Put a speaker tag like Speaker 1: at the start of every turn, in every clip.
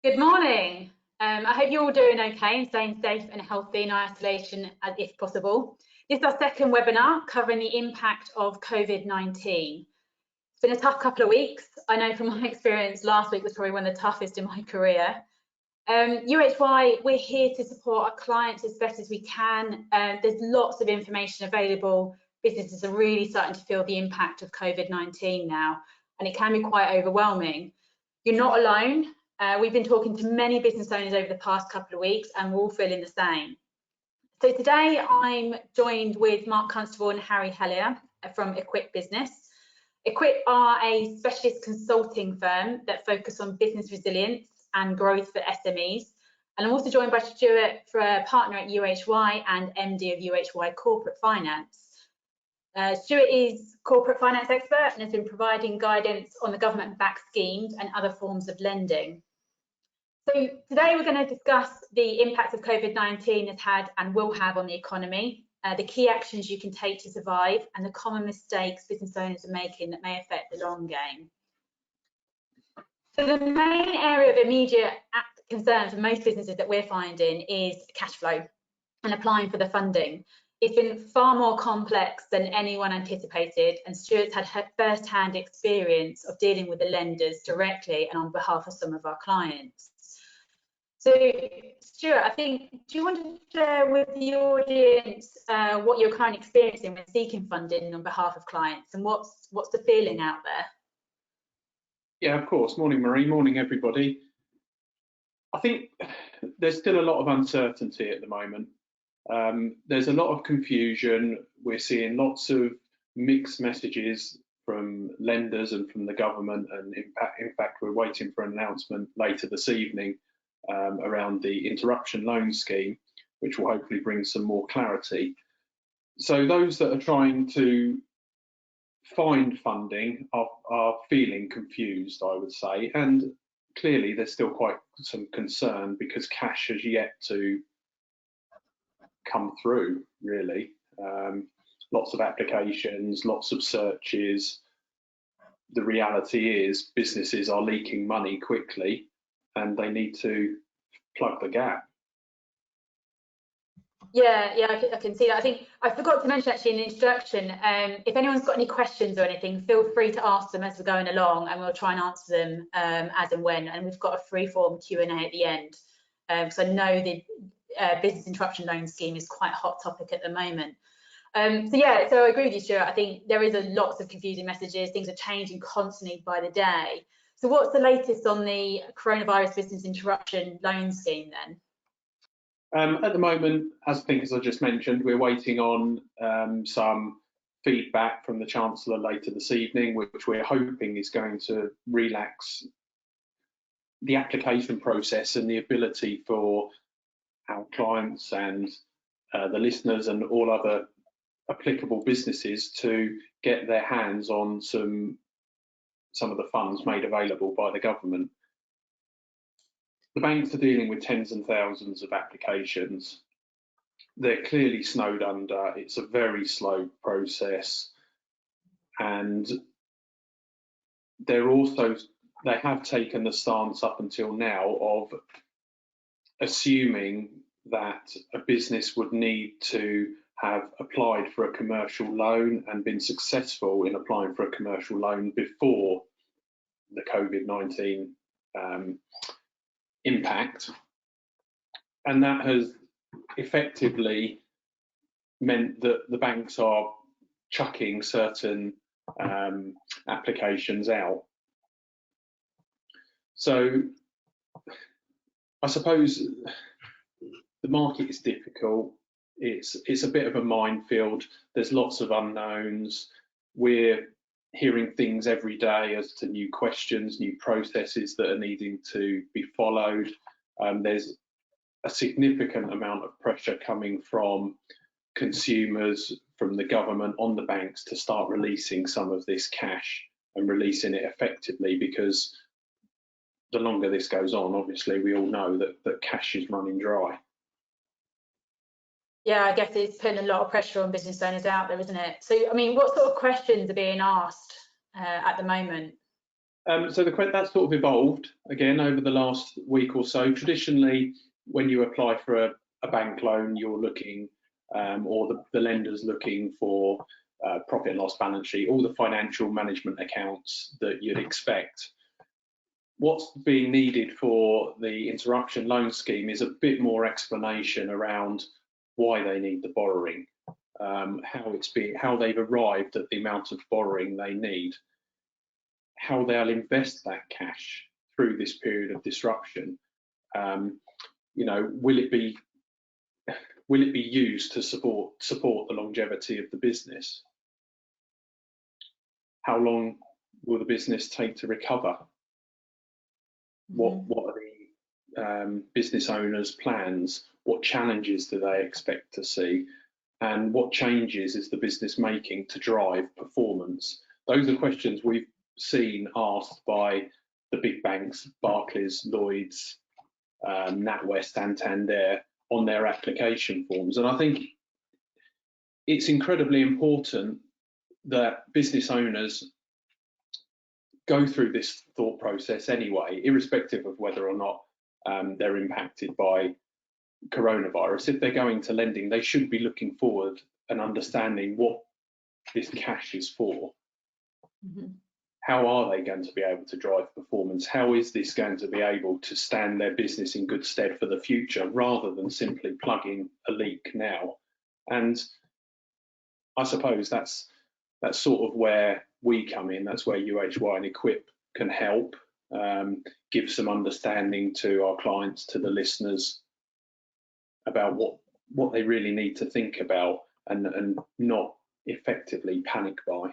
Speaker 1: Good morning. I hope you're all doing okay and staying safe and healthy in isolation if possible. This is our second webinar covering the impact of COVID-19. It's been a tough couple of weeks. I know from my experience, last week was probably one of the toughest in my career. UHY, we're here to support our clients as best as we can. There's lots of information available. Businesses are really starting to feel the impact of COVID-19 now, and it can be quite overwhelming. You're not alone. We've been talking to many business owners over the past couple of weeks, and we're all feeling the same. So today I'm joined with Mark Constable and Harry Hellyer from Equip Business. Equip are a specialist consulting firm that focus on business resilience and growth for SMEs. And I'm also joined by Stuart, for a partner at UHY and MD of UHY Corporate Finance. Stuart is corporate finance expert and has been providing guidance on the government-backed schemes and other forms of lending. So today we're going to discuss the impact of COVID-19 has had and will have on the economy, the key actions you can take to survive, and the common mistakes business owners are making that may affect the long game. So the main area of immediate concern for most businesses that we're finding is cash flow and applying for the funding. It's been far more complex than anyone anticipated, and Stuart's had first-hand experience of dealing with the lenders directly and on behalf of some of our clients. So, Stuart, I think, do you want to share with the audience what you're currently experiencing when seeking funding on behalf of clients, and what's the feeling out there?
Speaker 2: Yeah, of course. Morning, Marie. Morning, everybody. I think there's still a lot of uncertainty at the moment. There's a lot of confusion. We're seeing lots of mixed messages from lenders and from the government, and in fact we're waiting for an announcement later this evening around the interruption loan scheme, which will hopefully bring some more clarity. So those that are trying to find funding are feeling confused, I would say, and clearly there's still quite some concern because cash has yet to come through, really. Lots of applications, lots of searches. The reality is businesses are leaking money quickly and they need to plug the gap.
Speaker 1: Yeah, I can see that. I think I forgot to mention actually in the introduction, if anyone's got any questions or anything, feel free to ask them as we're going along, and we'll try and answer them as and when. And we've got a free-form Q&A at the end, because I know the business interruption loan scheme is quite a hot topic at the moment. So I agree with you, Stuart. I think there is lots of confusing messages. Things are changing constantly by the day. So what's the latest on the coronavirus business interruption loan scheme then?
Speaker 2: At the moment, as I just mentioned, we're waiting on some feedback from the Chancellor later this evening, which we're hoping is going to relax the application process and the ability for our clients and the listeners and all other applicable businesses to get their hands on some of the funds made available by the government. The banks are dealing with tens and thousands of applications. They're clearly snowed under. It's a very slow process, and they have taken the stance up until now of assuming that a business would need to have applied for a commercial loan and been successful in applying for a commercial loan before the COVID-19 impact, and that has effectively meant that the banks are chucking certain applications out. So I suppose the market is difficult. It's a bit of a minefield. There's lots of unknowns. We're hearing things every day as to new questions, new processes that are needing to be followed. There's a significant amount of pressure coming from consumers, from the government on the banks to start releasing some of this cash and releasing it effectively, because the longer this goes on, obviously we all know that cash is running dry.
Speaker 1: Yeah, I guess it's putting a lot of pressure on business owners out there, isn't it? So, I mean, what sort of questions are being asked at the moment?
Speaker 2: So that's sort of evolved again over the last week or so. Traditionally, when you apply for a bank loan, you're looking, or the lender's looking for profit and loss balance sheet, all the financial management accounts that you'd expect. What's being needed for the interruption loan scheme is a bit more explanation around why they need the borrowing, how they've arrived at the amount of borrowing they need, how they'll invest that cash through this period of disruption. Will it be used to support the longevity of the business? How long will the business take to recover? What are the business owners' plans? What challenges do they expect to see? And what changes is the business making to drive performance? Those are questions we've seen asked by the big banks, Barclays, Lloyds, NatWest, Santander, on their application forms. And I think it's incredibly important that business owners go through this thought process anyway, irrespective of whether or not they're impacted by coronavirus. If they're going to lending, they should be looking forward and understanding what this cash is for. Mm-hmm. How are they going to be able to drive performance? How is this going to be able to stand their business in good stead for the future, rather than simply plugging a leak now? And I suppose that's sort of where we come in. That's where UHY and Equip can help, give some understanding to our clients, to the listeners, about what they really need to think about and not effectively panic buy.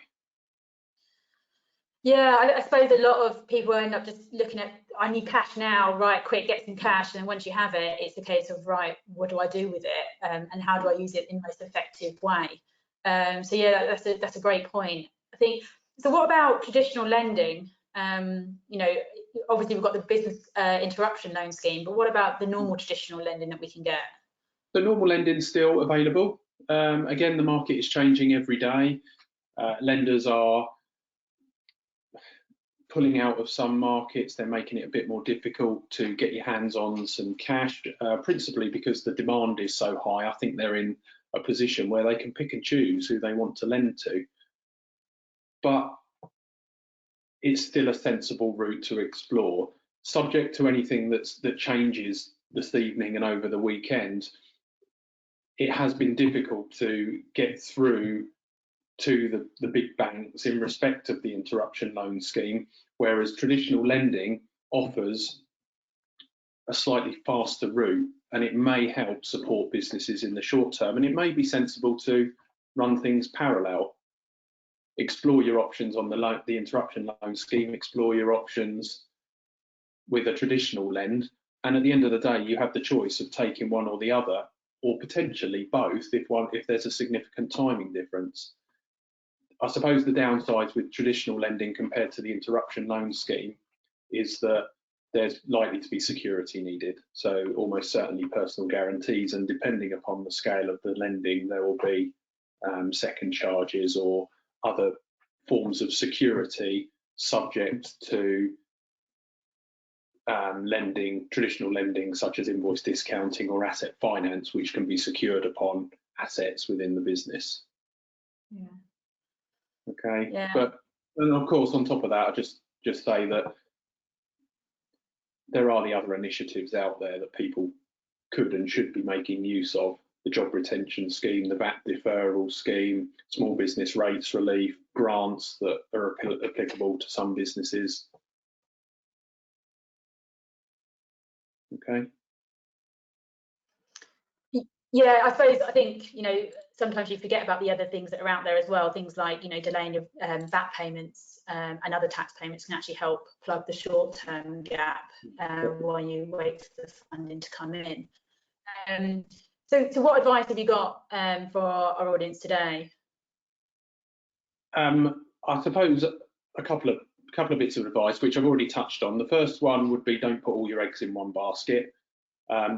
Speaker 1: Yeah, I suppose a lot of people end up just looking at, I need cash now, right, quick, get some cash. And then once you have it, it's a case of, right, what do I do with it? And how do I use it in the most effective way? So yeah, that's a great point. I think, so what about traditional lending? Obviously we've got the business interruption loan scheme, but what about the normal traditional lending that we can get?
Speaker 2: The normal lending is still available. Again, the market is changing every day. Lenders are pulling out of some markets. They're making it a bit more difficult to get your hands on some cash, principally because the demand is so high. I think they're in a position where they can pick and choose who they want to lend to. But it's still a sensible route to explore, subject to anything that changes this evening and over the weekend. It has been difficult to get through to the big banks in respect of the interruption loan scheme, whereas traditional lending offers a slightly faster route, and it may help support businesses in the short term. And it may be sensible to run things parallel. Explore your options on the interruption loan scheme, explore your options with a traditional lend, and at the end of the day, you have the choice of taking one or the other, or potentially both if there's a significant timing difference. I suppose the downsides with traditional lending compared to the interruption loan scheme is that there's likely to be security needed, so almost certainly personal guarantees, and depending upon the scale of the lending, there will be second charges or other forms of security subject to traditional lending, such as invoice discounting or asset finance, which can be secured upon assets within the business.
Speaker 1: Yeah.
Speaker 2: Okay.
Speaker 1: Yeah.
Speaker 2: But and of course, on top of that, I just say that there are the other initiatives out there that people could and should be making use of: the job retention scheme, the VAT deferral scheme, small business rates relief, grants that are applicable to some businesses. Okay.
Speaker 1: Yeah, I think, sometimes you forget about the other things that are out there as well. Things like, delaying your VAT payments and other tax payments can actually help plug the short-term gap while you wait for the funding to come in. So what advice have you got for our audience today?
Speaker 2: I suppose a couple of bits of advice, which I've already touched on. The first one would be, don't put all your eggs in one basket.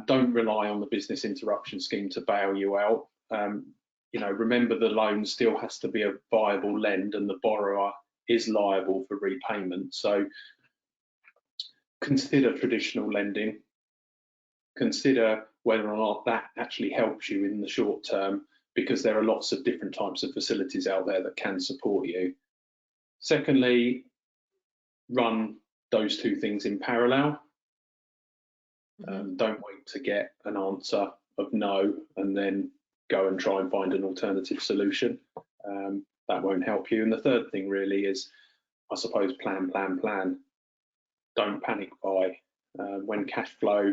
Speaker 2: Don't rely on the business interruption scheme to bail you out. Remember, the loan still has to be a viable lend, and the borrower is liable for repayment. So consider traditional lending, consider whether or not that actually helps you in the short term, because there are lots of different types of facilities out there that can support you. Secondly, run those two things in parallel. Don't wait to get an answer of no and then go and try and find an alternative solution. That won't help you. And the third thing really is, I suppose, plan. Don't panic buy. When cash flow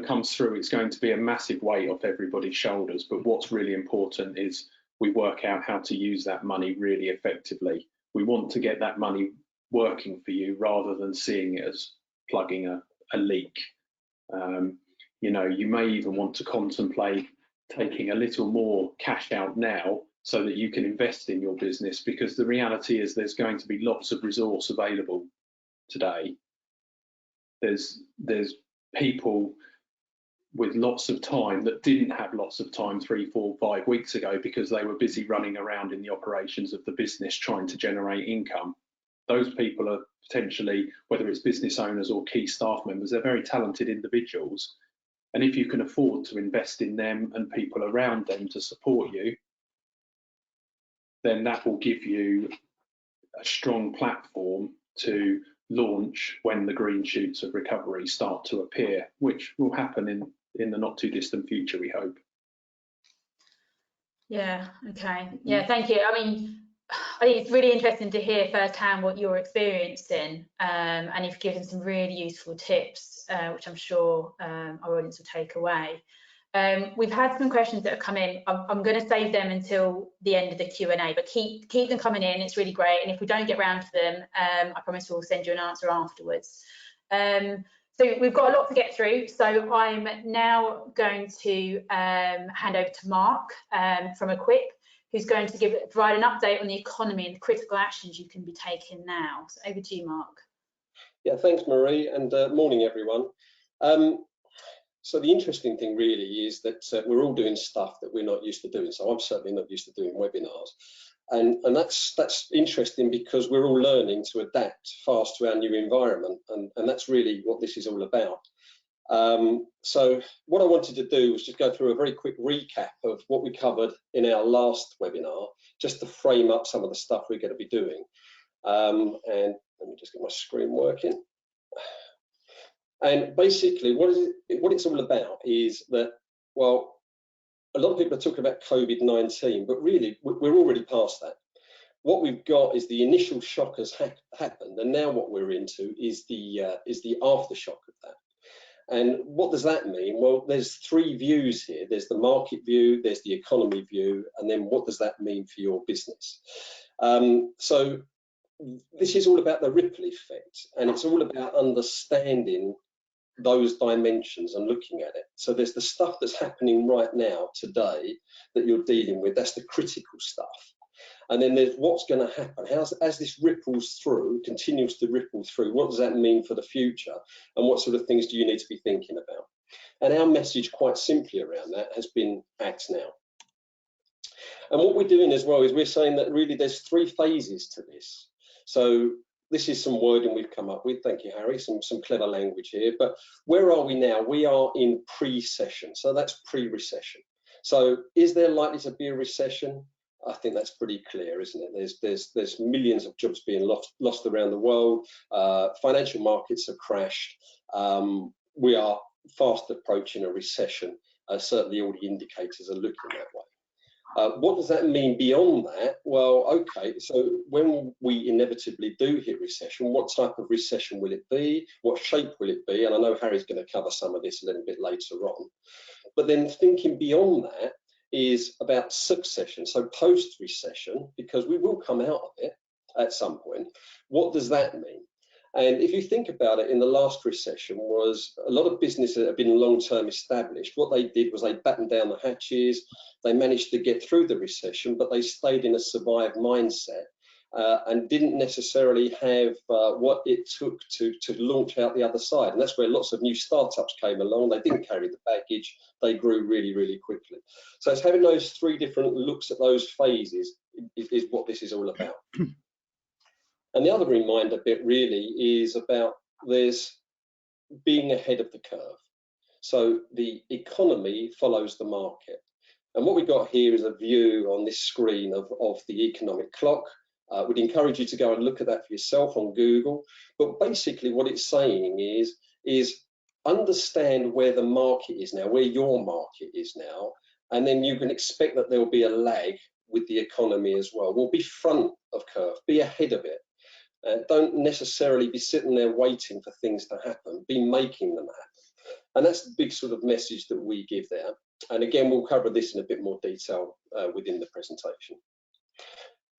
Speaker 2: comes through, it's going to be a massive weight off everybody's shoulders. But what's really important is we work out how to use that money really effectively. We want to get that money working for you rather than seeing it as plugging a leak. You know, you may even want to contemplate taking a little more cash out now so that you can invest in your business, because the reality is there's going to be lots of resource available today. There's people with lots of time that didn't have lots of time 3, 4, 5 weeks ago because they were busy running around in the operations of the business trying to generate income. Those people are potentially, whether it's business owners or key staff members, they're very talented individuals. And if you can afford to invest in them and people around them to support you, then that will give you a strong platform to launch when the green shoots of recovery start to appear, which will happen in the not too distant future, we hope.
Speaker 1: Yeah, okay. Yeah, thank you. I mean, I think it's really interesting to hear firsthand what you're experiencing, and you've given some really useful tips, which I'm sure our audience will take away. We've had some questions that have come in. I'm going to save them until the end of the Q&A, but keep them coming in. It's really great. And if we don't get round to them, I promise we'll send you an answer afterwards. So we've got a lot to get through. So I'm now going to hand over to Mark from Equip, who's going to provide an update on the economy and the critical actions you can be taking now. So over to you, Mark.
Speaker 3: Yeah, thanks, Marie, and morning, everyone. So the interesting thing really is that we're all doing stuff that we're not used to doing. So I'm certainly not used to doing webinars. And that's interesting because we're all learning to adapt fast to our new environment. And that's really what this is all about. So what I wanted to do was just go through a very quick recap of what we covered in our last webinar, just to frame up some of the stuff we're going to be doing. And let me just get my screen working. And basically, what it's all about is that, well, a lot of people are talking about COVID-19, but really we're already past that. What we've got is the initial shock has happened, and now what we're into is the aftershock of that. And what does that mean? Well, there's three views here. There's the market view, there's the economy view, and then what does that mean for your business? So this is all about the ripple effect, and it's all about understanding those dimensions and looking at it. So there's the stuff that's happening right now today that you're dealing with. That's the critical stuff. And then there's what's going to happen. As this ripples through, continues to ripple through, what does that mean for the future? And what sort of things do you need to be thinking about? And our message, quite simply around that, has been act now. And what we're doing as well is we're saying that really there's three phases to this. So this is some wording we've come up with. Thank you, Harry. Some clever language here. But where are we now? We are in pre-session. So that's pre-recession. So is there likely to be a recession? I think that's pretty clear, isn't it? There's millions of jobs being lost around the world. Financial markets have crashed. We are fast approaching a recession. Certainly all the indicators are looking that way. What does that mean beyond that? Well, okay, so when we inevitably do hit recession, what type of recession will it be? What shape will it be? And I know Harry's going to cover some of this a little bit later on. But then thinking beyond that is about succession, so post-recession, because we will come out of it at some point. What does that mean? And if you think about it, in the last recession was a lot of businesses that have been long-term established. What they did was they battened down the hatches. They managed to get through the recession, but they stayed in a survive mindset and didn't necessarily have what it took to launch out the other side. And that's where lots of new startups came along. They didn't carry the baggage. They grew really, really quickly. So it's having those three different looks at those phases is what this is all about. And the other reminder bit really is about there's being ahead of the curve. So the economy follows the market. And what we've got here is a view on this screen of the economic clock. We'd encourage you to go and look at that for yourself on Google. But basically what it's saying is understand where the market is now, where your market is now, and then you can expect that there will be a lag with the economy as well. We'll be front of curve, be ahead of it. Don't necessarily be sitting there waiting for things to happen, be making them happen. And that's the big sort of message that we give there. And again, we'll cover this in a bit more detail within the presentation.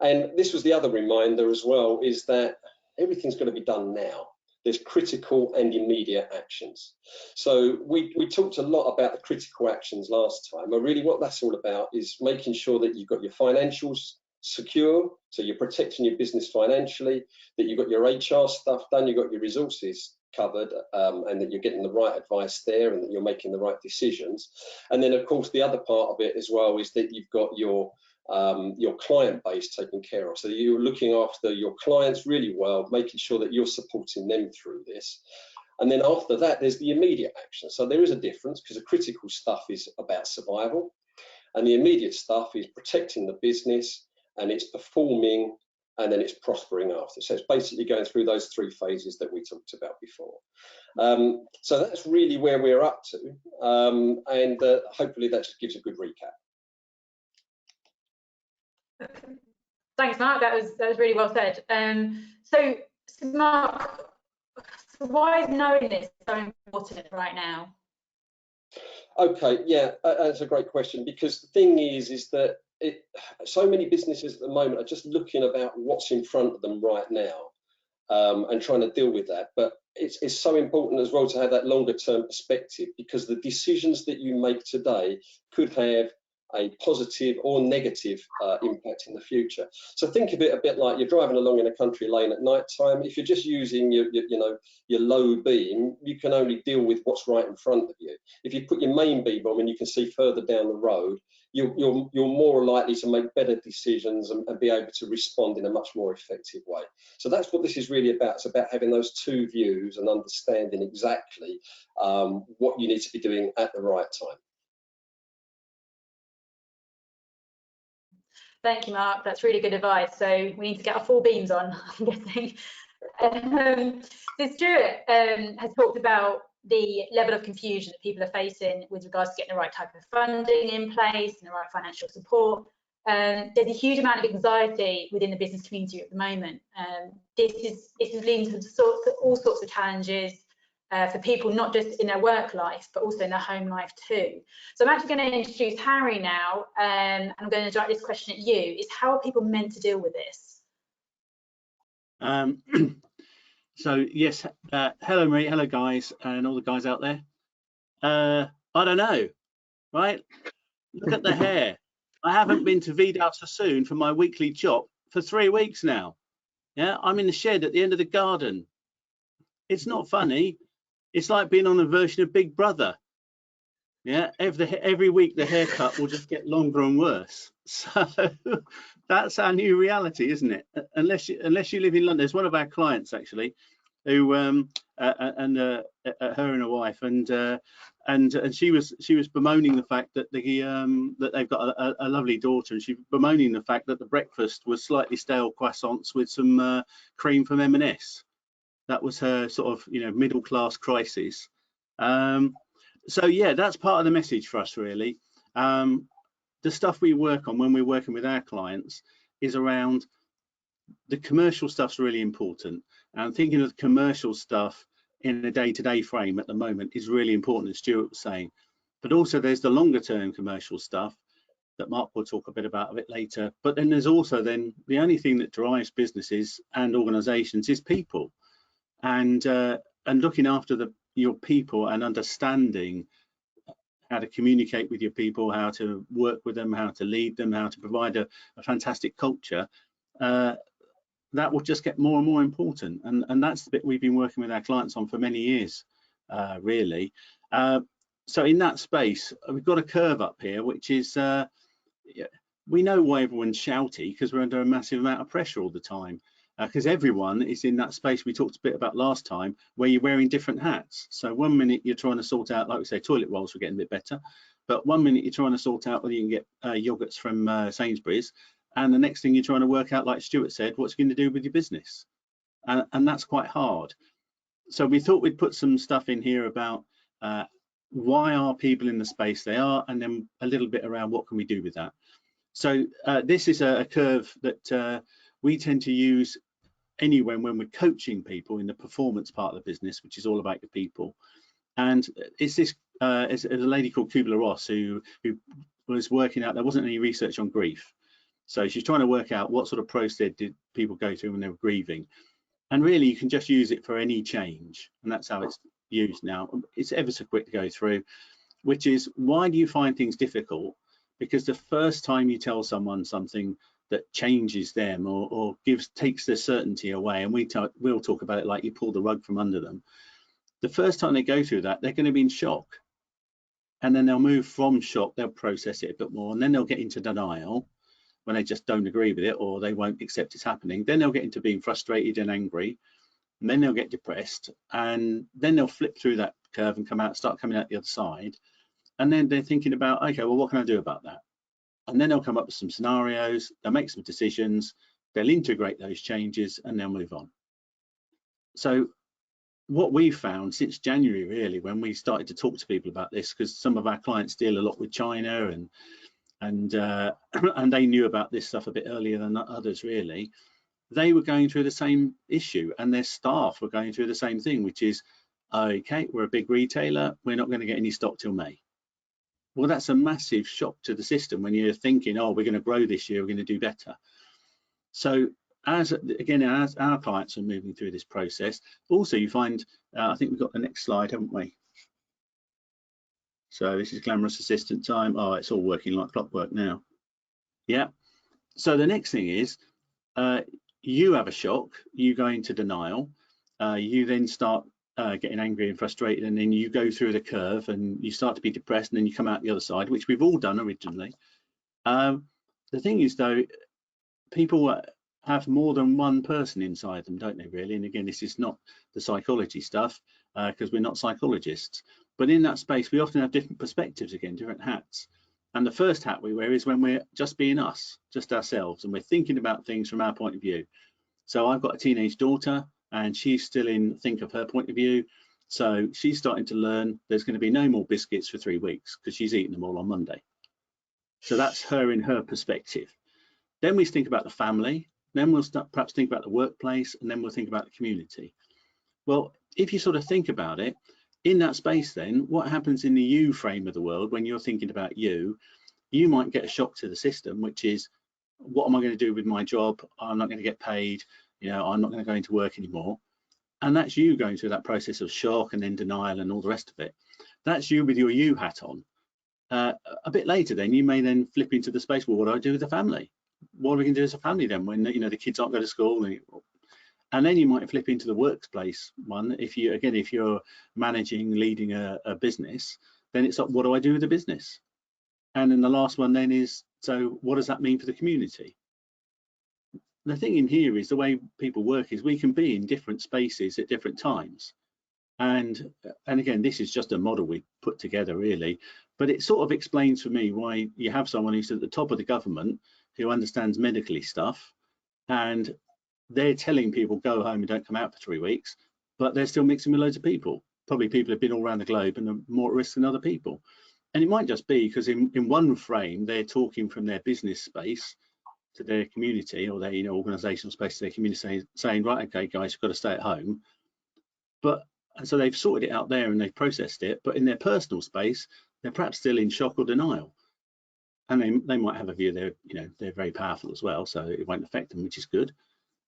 Speaker 3: And this was the other reminder as well, is that everything's going to be done now. There's critical and immediate actions. So we talked a lot about the critical actions last time, but really what that's all about is making sure that you've got your financials secure, so you're protecting your business financially, that you've got your HR stuff done, you've got your resources covered, and that you're getting the right advice there and that you're making the right decisions. And then of course the other part of it as well is that you've got your client base taken care of. So you're looking after your clients really well, making sure that you're supporting them through this. And then after that, there's the immediate action. So there is a difference, because the critical stuff is about survival, and the immediate stuff is protecting the business, and it's performing, and then it's prospering after. So it's basically going through those three phases that we talked about before. So that's really where we're up to, and hopefully that just gives a good recap.
Speaker 1: Thanks, Mark. That was really well said. So Mark, why is knowing this so important right now?
Speaker 3: Okay, yeah, that's a great question, because the thing is that so many businesses at the moment are just looking about what's in front of them right now, and trying to deal with that. But it's so important as well to have that longer term perspective, because the decisions that you make today could have a positive or negative impact in the future. So think of it a bit like you're driving along in a country lane at night time. If you're just using your low beam, you can only deal with what's right in front of you. If you put your main beam on and you can see further down the road, you're more likely to make better decisions and be able to respond in a much more effective way. So that's what this is really about. It's about having those two views and understanding exactly what you need to be doing at the right time.
Speaker 1: Thank you, Mark. That's really good advice. So we need to get our full beams on, I'm guessing. So Stuart has talked about the level of confusion that people are facing with regards to getting the right type of funding in place and the right financial support. There's a huge amount of anxiety within the business community at the moment. This is leading to all sorts of challenges for people, not just in their work life, but also in their home life too. So I'm actually going to introduce Harry now, and I'm going to direct this question at you, is how are people meant to deal with this?
Speaker 4: So yes, hello Marie, hello guys, and all the guys out there. I don't know, right? Look at the hair. I haven't been to Vidal Sassoon for my weekly chop for 3 weeks now. Yeah, I'm in the shed at the end of the garden. It's not funny. It's like being on a version of Big Brother. Yeah, every week the haircut will just get longer and worse. So that's our new reality, isn't it? Unless you live in London. There's one of our clients actually, who her and her wife, and she was bemoaning the fact that that they've got a lovely daughter, and she bemoaning the fact that the breakfast was slightly stale croissants with some cream from M&S. That was her sort of, middle class crisis. So yeah, that's part of the message for us really. The stuff we work on when we're working with our clients is around the commercial stuff's really important. And thinking of the commercial stuff in a day-to-day frame at the moment is really important, as Stuart was saying. But also there's the longer term commercial stuff that Mark will talk a bit about a bit later. But then there's also then the only thing that drives businesses and organizations is people. And looking after your people and understanding how to communicate with your people, how to work with them, how to lead them, how to provide a fantastic culture, that will just get more and more important. And that's the bit we've been working with our clients on for many years, really. So in that space, we've got a curve up here, which is we know why everyone's shouty, because we're under a massive amount of pressure all the time, because everyone is in that space we talked a bit about last time, where you're wearing different hats. So one minute you're trying to sort out, like we say, toilet rolls were getting a bit better, but one minute you're trying to sort out whether you can get yogurts from Sainsbury's, and the next thing you're trying to work out, like Stuart said, what's going to do with your business. And that's quite hard. So we thought we'd put some stuff in here about why are people in the space they are, and then a little bit around what can we do with that. So this is a curve that we tend to use anyway when we're coaching people in the performance part of the business, which is all about your people. And it's this it's a lady called Kubler-Ross who was working out there wasn't any research on grief. So she's trying to work out what sort of process did people go through when they were grieving. And really, you can just use it for any change, and that's how it's used now. It's ever so quick to go through, which is, why do you find things difficult? Because the first time you tell someone something that changes them or takes their certainty away, and we'll talk about it like you pull the rug from under them, the first time they go through that, they're going to be in shock. And then they'll move from shock, they'll process it a bit more, and then they'll get into denial when they just don't agree with it, or they won't accept it's happening. Then they'll get into being frustrated and angry, and then they'll get depressed, and then they'll flip through that curve and start coming out the other side. And then they're thinking about, okay, well, what can I do about that? And then they'll come up with some scenarios, they'll make some decisions, they'll integrate those changes, and they'll move on. So what we've found since January, really, when we started to talk to people about this, because some of our clients deal a lot with China, and they knew about this stuff a bit earlier than others, really. They were going through the same issue, and their staff were going through the same thing, which is, okay, we're a big retailer, we're not going to get any stock till May. Well, that's a massive shock to the system when you're thinking, oh, we're going to grow this year, we're going to do better. So as our clients are moving through this process, also you find, I think we've got the next slide, haven't we? So this is glamorous assistant time. Oh, it's all working like clockwork now. Yeah. So the next thing is, you have a shock, you go into denial, you then start getting angry and frustrated, and then you go through the curve and you start to be depressed, and then you come out the other side, which we've all done originally. The thing is, though, people have more than one person inside them, don't they, really? And again, this is not the psychology stuff, because we're not psychologists. But in that space, we often have different perspectives, again, different hats. And the first hat we wear is when we're just being us, just ourselves, and we're thinking about things from our point of view. So I've got a teenage daughter, and she's still in think of her point of view. So she's starting to learn there's going to be no more biscuits for 3 weeks because she's eating them all on Monday. So that's her in her perspective. Then we think about the family, then we'll perhaps think about the workplace, and then we'll think about the community. Well, if you sort of think about it, in that space, then what happens in the you frame of the world when you're thinking about you might get a shock to the system, which is, what am I going to do with my job? I'm not going to get paid, I'm not going to go into work anymore. And that's you going through that process of shock and then denial and all the rest of it. That's you with your you hat on. A bit later, then you may then flip into the space, well, what do I do with the family? What are we going to do as a family then when the kids aren't going to school? And then you might flip into the workplace one. If you're managing, leading a business, then it's like, what do I do with the business? And then the last one then is, so what does that mean for the community? The thing in here is, the way people work is we can be in different spaces at different times. And again, this is just a model we put together, really, but it sort of explains for me why you have someone who's at the top of the government who understands medically stuff, and they're telling people go home and don't come out for 3 weeks, but they're still mixing with loads of people. Probably people have been all around the globe and are more at risk than other people. And it might just be because in one frame, they're talking from their business space to their community, or their organizational space to their community, saying, right, okay, guys, you've got to stay at home. And so they've sorted it out there and they've processed it, but in their personal space, they're perhaps still in shock or denial. And they might have a view they're very powerful as well, so it won't affect them, which is good.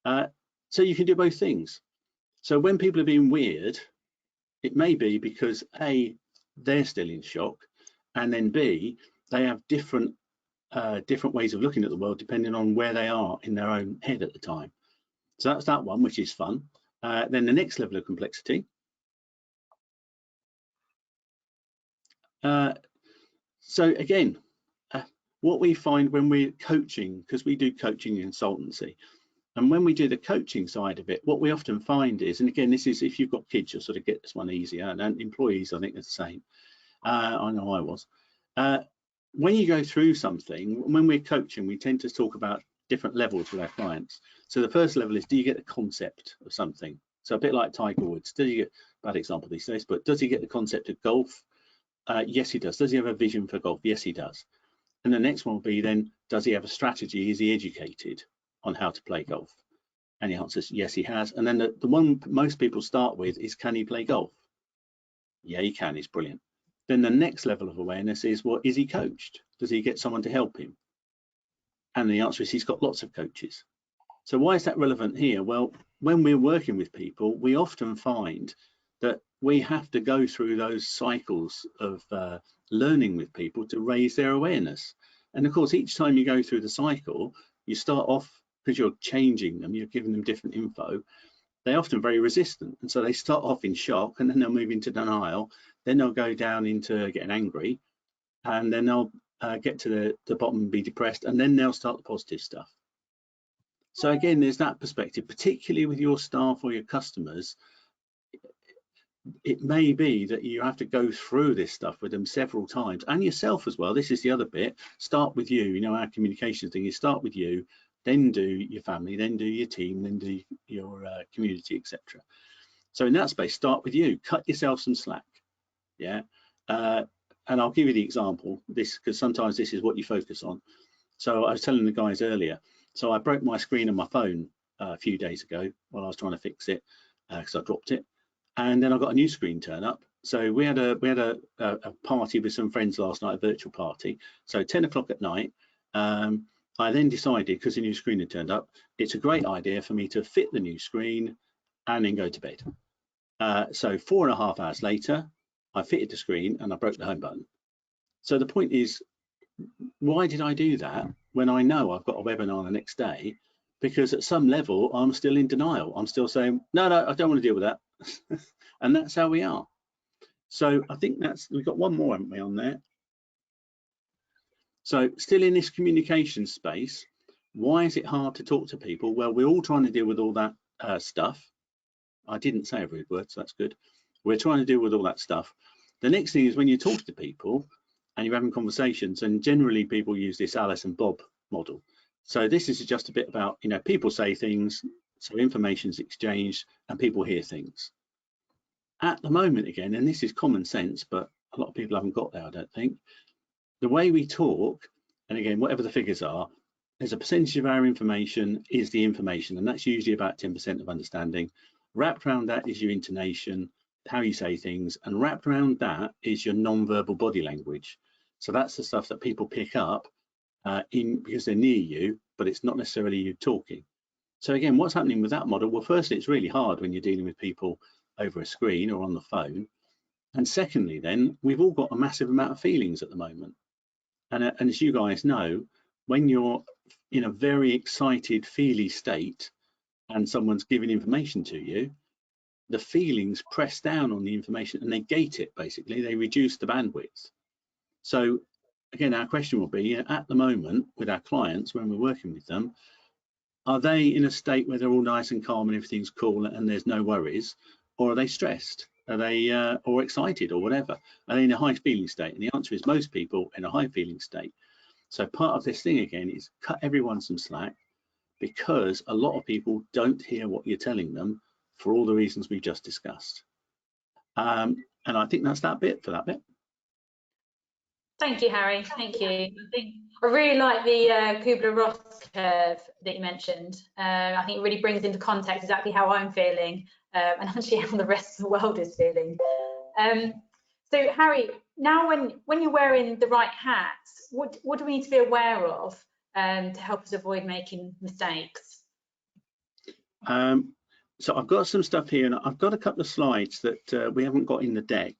Speaker 4: So you can do both things. So when people are being weird, it may be because A, they're still in shock, and then B, they have different ways of looking at the world depending on where they are in their own head at the time. So that's that one, which is fun. Then the next level of complexity. So again, what we find when we're coaching, because we do coaching consultancy, and when we do the coaching side of it, what we often find is, and again, this is if you've got kids, you'll sort of get this one easier, and employees, I think, are the same. I know I was. When you go through something, when we're coaching, we tend to talk about different levels with our clients. So the first level is, do you get the concept of something? So a bit like Tiger Woods, does he get, bad example these days, but does he get the concept of golf? Yes, he does. Does he have a vision for golf? Yes, he does. And the next one will be then, does he have a strategy? Is he educated on how to play golf? And the answer is yes, he has. And then the one most people start with is, can he play golf? Yeah, he can. He's brilliant. Then the next level of awareness is, well, is he coached? Does he get someone to help him? And the answer is he's got lots of coaches. So why is that relevant here? Well, when we're working with people, we often find that we have to go through those cycles of learning with people to raise their awareness. And of course, each time you go through the cycle, you start off, because you're changing them, you're giving them different info, they're often very resistant. And so they start off in shock, and then they'll move into denial, then they'll go down into getting angry, and then they'll get to the bottom and be depressed, and then they'll start the positive stuff. So again, there's that perspective, particularly with your staff or your customers. It may be that you have to go through this stuff with them several times, and yourself as well. This is the other bit. Start with you. You know, our communication thing is start with you, then do your family, then do your team, then do your community, etc. So in that space, start with you. Cut yourself some slack. Yeah. And I'll give you the example, this, because sometimes this is what you focus on. So I was telling the guys earlier, so I broke my screen on my phone a few days ago while I was trying to fix it, because I dropped it. And then I got a new screen turn up. So we had a party with some friends last night, a virtual party. So 10 o'clock at night, I then decided, because the new screen had turned up, it's a great idea for me to fit the new screen and then go to bed. So 4.5 hours later, I fitted the screen and I broke the home button. So the point is, why did I do that when I know I've got a webinar the next day? Because at some level, I'm still in denial. I'm still saying, no, I don't want to deal with that. And that's how we are. So I think we've got one more, haven't we, on there? So still in this communication space, why is it hard to talk to people? Well, we're all trying to deal with all that stuff. I didn't say a rude word, so that's good. We're trying to deal with all that stuff. The next thing is when you talk to people and you're having conversations, and generally people use this Alice and Bob model. So this is just a bit about, you know, people say things, so information's exchanged and people hear things. At the moment, again, and this is common sense, but a lot of people haven't got there, I don't think. The way we talk, and again, whatever the figures are, there's a percentage of our information is the information, and that's usually about 10% of understanding. Wrapped around that is your intonation, how you say things, and wrapped around that is your non-verbal body language. So that's the stuff that people pick up because they're near you, but it's not necessarily you talking. So again, what's happening with that model? Well, firstly, it's really hard when you're dealing with people over a screen or on the phone. And secondly, then, we've all got a massive amount of feelings at the moment. And as you guys know, when you're in a very excited, feely state and someone's giving information to you, the feelings press down on the information and they gate it, basically. They reduce the bandwidth. So again, our question will be, at the moment with our clients, when we're working with them, are they in a state where they're all nice and calm and everything's cool and there's no worries? Or are they stressed? Are they or excited or whatever? Are they in a high feeling state? And the answer is most people in a high feeling state. So part of this thing again is cut everyone some slack, because a lot of people don't hear what you're telling them for all the reasons we just discussed. And I think that's that bit for that bit.
Speaker 1: Thank you, Harry. Thank you. I really like the Kubler-Ross curve that you mentioned. I think it really brings into context exactly how I'm feeling and actually how the rest of the world is feeling. So, Harry, now when you're wearing the right hats, what do we need to be aware of to help us avoid making mistakes?
Speaker 4: So I've got some stuff here, and I've got a couple of slides that we haven't got in the deck,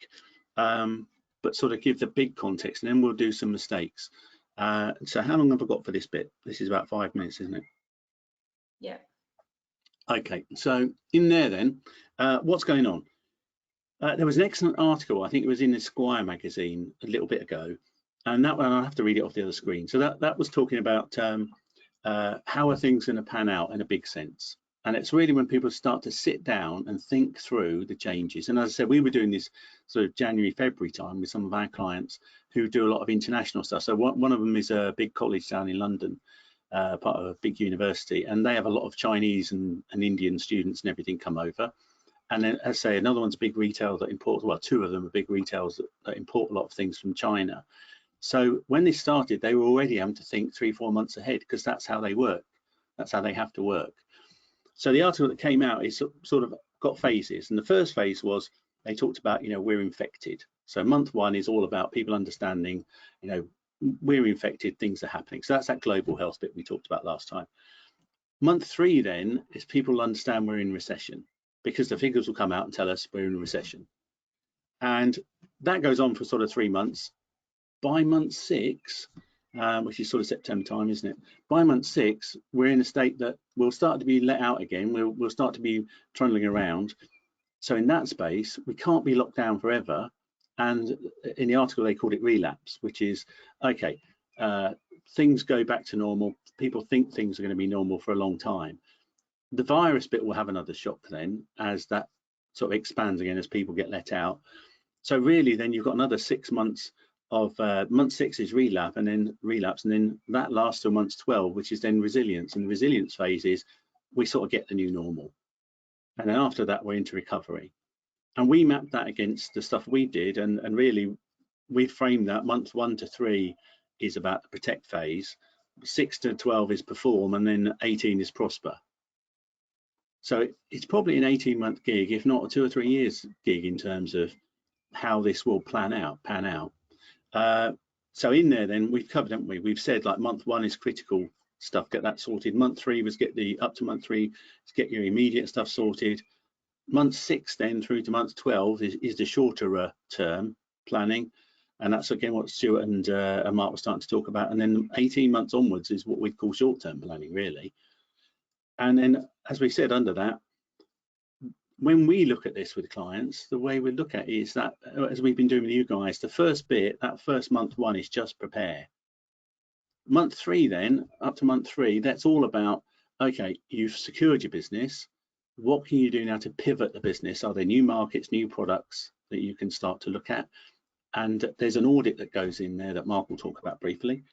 Speaker 4: but sort of give the big context, and then we'll do some mistakes. So how long have I got for this bit? This is about 5 minutes, isn't it?
Speaker 1: Yeah.
Speaker 4: Okay, so in there then, what's going on? There was an excellent article, I think it was in Esquire magazine a little bit ago, And that one, I'll have to read it off the other screen. So that was talking about how are things going to pan out in a big sense. And it's really when people start to sit down and think through the changes. And as I said, we were doing this sort of January, February time with some of our clients who do a lot of international stuff. So one of them is a big college down in London, part of a big university, and they have a lot of Chinese and Indian students and everything come over. And then, as I say, another one's a big retailer that imports, well, two of them are big retailers that import a lot of things from China. So when they started, they were already having to think 3-4 months ahead, because that's how they work. That's how they have to work. So the article that came out is sort of got phases. And the first phase was, they talked about, we're infected. So month 1 is all about people understanding, we're infected, things are happening. So that's that global health bit we talked about last time. Month 3 then is people understand we're in recession, because the figures will come out and tell us we're in a recession. And that goes on for sort of 3 months. By month 6, which is sort of September time, isn't it? By month 6, we're in a state that we'll start to be let out again. We'll start to be trundling around. So in that space, we can't be locked down forever. And in the article, they called it relapse, which is, okay, things go back to normal. People think things are going to be normal for a long time. The virus bit will have another shock then, as that sort of expands again, as people get let out. So really, then you've got another 6 months of month 6 is relapse, and then that lasts till month 12, which is then resilience. And the resilience phase is we sort of get the new normal, and then after that we're into recovery. And we mapped that against the stuff we did, and really we framed that month 1 to 3 is about the protect phase, 6 to 12 is perform, and then 18 is prosper. So it's probably an 18-month gig, if not a 2 or 3 years gig, in terms of how this will pan out. So in there then we've covered, haven't we? We've said like month 1 is critical stuff, get that sorted. Month 3 was up to month 3 is get your immediate stuff sorted. Month 6 then through to month 12 is the shorter term planning, and that's again what Stuart and Mark were starting to talk about. And then 18 months onwards is what we'd call short-term planning, really. And then, as we said, under that, when we look at this with clients, the way we look at it is that, as we've been doing with you guys, the first bit, that first month 1 is just prepare. Month 3 then, up to month 3, that's all about, okay, you've secured your business. What can you do now to pivot the business? Are there new markets, new products that you can start to look at? And there's an audit that goes in there that Mark will talk about briefly.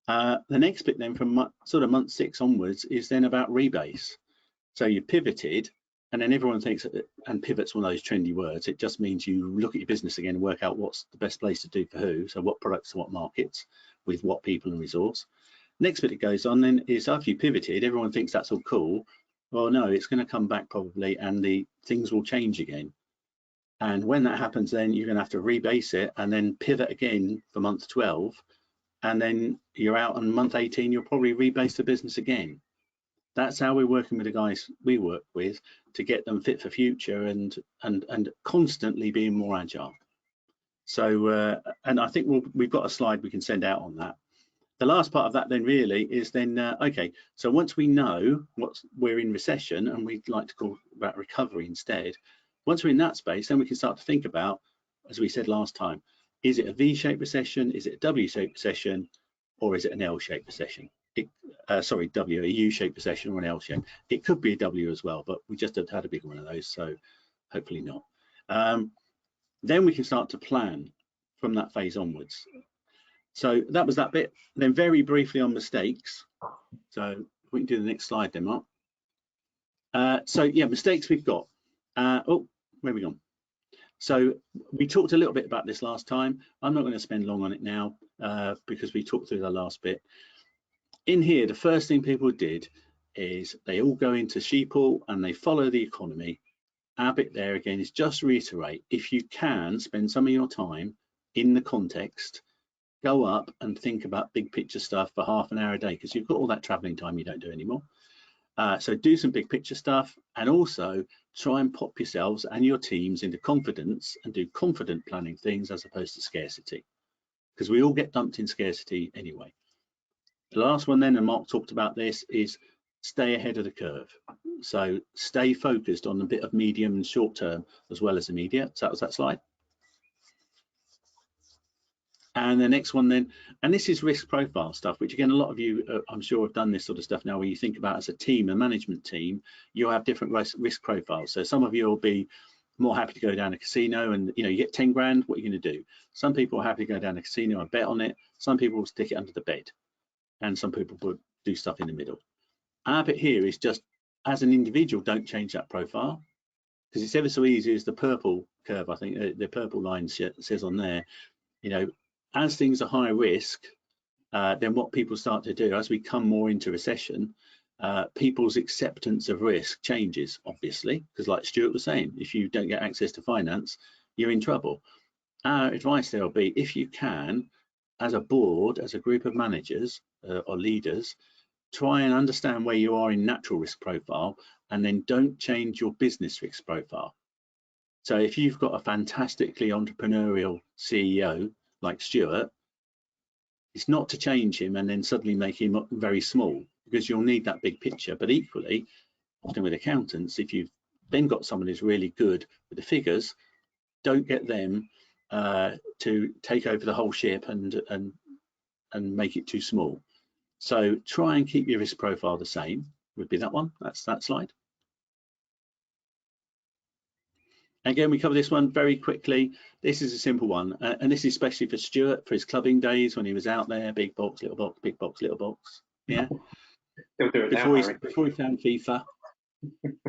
Speaker 4: The next bit then, from sort of month 6 onwards, is then about rebase. So you pivoted, and then everyone thinks, and pivot's one of those trendy words, it just means you look at your business again and work out what's the best place to do for who, so what products and what markets with what people and resource. Next bit it goes on then is, after you pivoted, everyone thinks that's all cool. Well, no, it's going to come back probably, and the things will change again. And when that happens, then you're going to have to rebase it and then pivot again for month 12, and then you're out on month 18, you'll probably rebase the business again. That's how we're working with the guys we work with to get them fit for future and constantly being more agile. So, and I think we've got a slide we can send out on that. The last part of that then really is then, okay, so once we know we're in recession, and we'd like to call about recovery instead, once we're in that space, then we can start to think about, as we said last time, is it a V-shaped recession, is it a W-shaped recession, or is it an L-shaped recession? A U-shaped recession or an L-shaped. It could be a W as well, but we just had a big one of those, so hopefully not. Then we can start to plan from that phase onwards. So that was that bit. Then very briefly on mistakes. So we can do the next slide then, Mark. So yeah, mistakes we've got. Oh, where have we gone? So we talked a little bit about this last time. I'm not going to spend long on it now because we talked through the last bit. In here, the first thing people did is they all go into sheeple and they follow the economy. Our bit there again is just reiterate, if you can spend some of your time in the context, go up and think about big picture stuff for half an hour a day, because you've got all that traveling time you don't do anymore. So do some big picture stuff, and also try and pop yourselves and your teams into confidence and do confident planning things as opposed to scarcity, because we all get dumped in scarcity anyway. The last one then, and Mark talked about this, is stay ahead of the curve. So stay focused on a bit of medium and short term as well as immediate. So that was that slide. And the next one then, and this is risk profile stuff, which again, a lot of you, I'm sure, have done this sort of stuff now, where you think about as a team, a management team, you'll have different risk profiles. So some of you will be more happy to go down a casino and, you know, you get 10 grand, what are you going to do? Some people are happy to go down a casino and bet on it. Some people will stick it under the bed, and some people would do stuff in the middle. Our bit here is just, as an individual, don't change that profile, because it's ever so easy as the purple curve, I think the purple line says on there, you know, as things are high risk, then what people start to do as we come more into recession, people's acceptance of risk changes, obviously, because like Stuart was saying, if you don't get access to finance, you're in trouble. Our advice there will be, if you can, as a board, as a group of managers or leaders, try and understand where you are in natural risk profile, and then don't change your business risk profile. So if you've got a fantastically entrepreneurial CEO like Stuart, it's not to change him and then suddenly make him very small, because you'll need that big picture. But equally, often with accountants, if you've then got someone who's really good with the figures, don't get them to take over the whole ship and make it too small. So try and keep your risk profile the same, would be that one. That's that slide. Again, we cover this one very quickly. This is a simple one, and this is especially for Stuart, for his clubbing days when he was out there, big box, little box, big box, little box. Yeah. Before he found FIFA.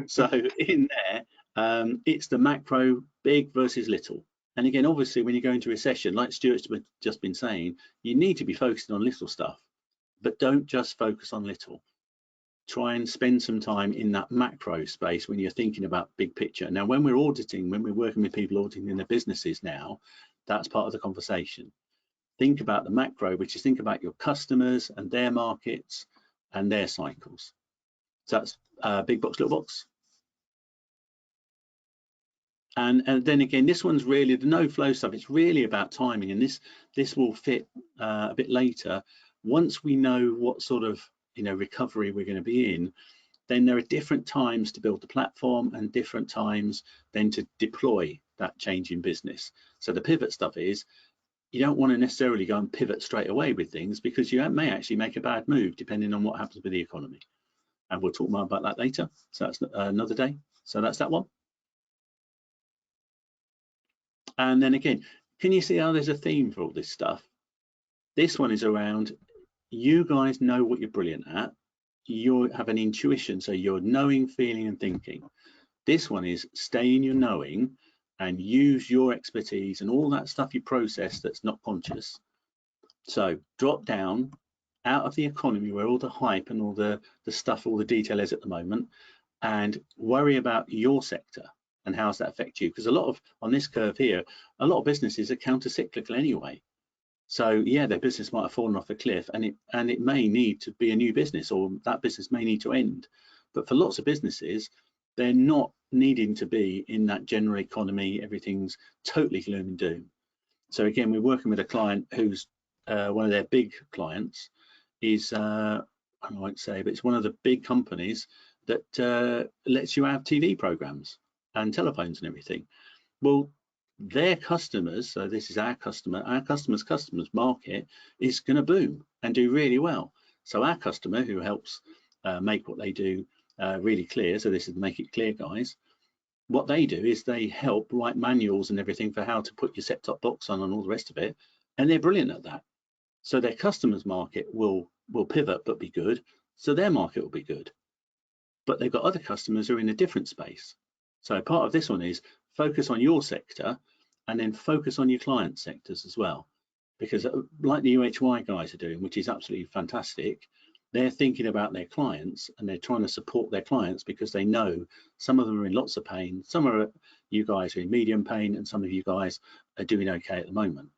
Speaker 4: So in there, it's the macro, big versus little. And again, obviously, when you go into recession, like Stuart's just been saying, you need to be focusing on little stuff, but don't just focus on little. Try and spend some time in that macro space when you're thinking about big picture. Now, when we're auditing, when we're working with people auditing in their businesses now, that's part of the conversation. Think about the macro, which is think about your customers and their markets and their cycles. So that's big box, little box. And then again, this one's really the no flow stuff. It's really about timing, and this will fit a bit later. Once we know what sort of recovery we're going to be in, then there are different times to build the platform and different times then to deploy that change in business. So the pivot stuff is, you don't want to necessarily go and pivot straight away with things, because you may actually make a bad move depending on what happens with the economy. And we'll talk more about that later. So that's another day. So that's that one. And then again, can you see how there's a theme for all this stuff? This one is around, you guys know what you're brilliant at. You have an intuition, so you're knowing, feeling, and thinking. This one is stay in your knowing and use your expertise and all that stuff you process that's not conscious. So drop down out of the economy where all the hype and all the stuff, all the detail is at the moment, and worry about your sector and how does that affect you? Because a lot of, on this curve here, a lot of businesses are counter-cyclical anyway. So yeah, their business might have fallen off a cliff, and it may need to be a new business, or that business may need to end. But for lots of businesses, they're not needing to be in that general economy, everything's totally gloom and doom. So again, we're working with a client who's one of their big clients is, I won't say, but it's one of the big companies that lets you have TV programs and telephones and everything. Well, their customers, so this is our customer's customers market is going to boom and do really well. So our customer, who helps make what they do really clear, so this is Make It Clear guys, what they do is they help write manuals and everything for how to put your set-top box on and all the rest of it, and they're brilliant at that. So their customers market will pivot but be good, so their market will be good. But they've got other customers who are in a different space. So part of this one is focus on your sector and then focus on your client sectors as well. Because like the UHY guys are doing, which is absolutely fantastic, they're thinking about their clients and they're trying to support their clients because they know some of them are in lots of pain, some of you guys are in medium pain, and some of you guys are doing okay at the moment.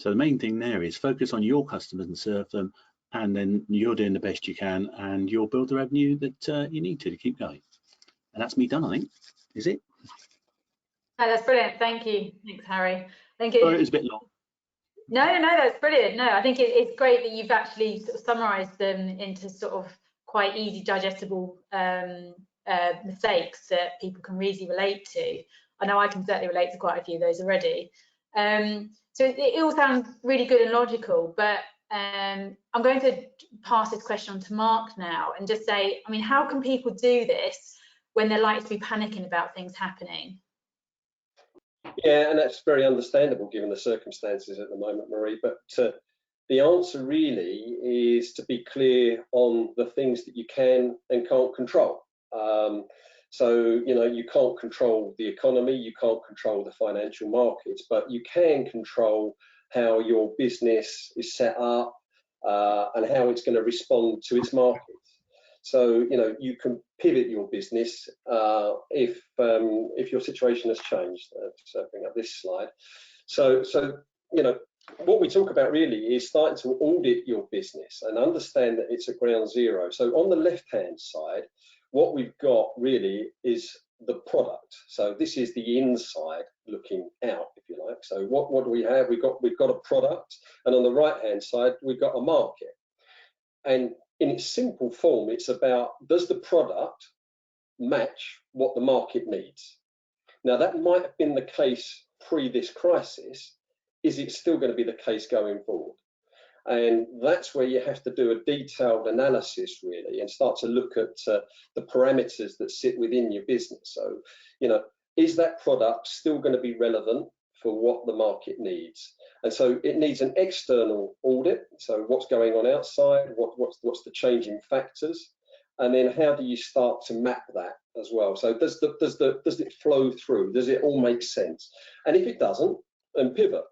Speaker 4: So the main thing there is focus on your customers and serve them, and then you're doing the best you can and you'll build the revenue that you need to keep going. And that's me done, I think. Is it?
Speaker 1: Oh, that's brilliant. Thank you. Thanks, Harry. Thank
Speaker 4: you. Sorry, it was a bit long.
Speaker 1: No, that's brilliant. No, I think it's great that you've actually sort of summarised them into sort of quite easy, digestible mistakes that people can easily relate to. I know I can certainly relate to quite a few of those already. So it all sounds really good and logical, but I'm going to pass this question on to Mark now and just say, I mean, how can people do this when they're likely to be panicking about things happening?
Speaker 3: Yeah, and that's very understandable given the circumstances at the moment, Marie. But the answer really is to be clear on the things that you can and can't control. So, you know, you can't control the economy, you can't control the financial markets, but you can control how your business is set up and how it's going to respond to its markets. So, you know, you can pivot your business if your situation has changed. So bring up this slide. So, you know, what we talk about really is starting to audit your business and understand that it's at ground zero. So on the left-hand side, what we've got really is the product. So this is the inside looking out, if you like. So what do we have? We've got a product, and on the right-hand side, we've got a market. And in its simple form, it's about, does the product match what the market needs? Now, that might have been the case pre this crisis. Is it still going to be the case going forward? And that's where you have to do a detailed analysis, really, and start to look at the parameters that sit within your business. So, you know, is that product still going to be relevant for what the market needs? And so it needs an external audit. So what's going on outside? What's the changing factors? And then how do you start to map that as well? So does it flow through? Does it all make sense? And if it doesn't, then pivot.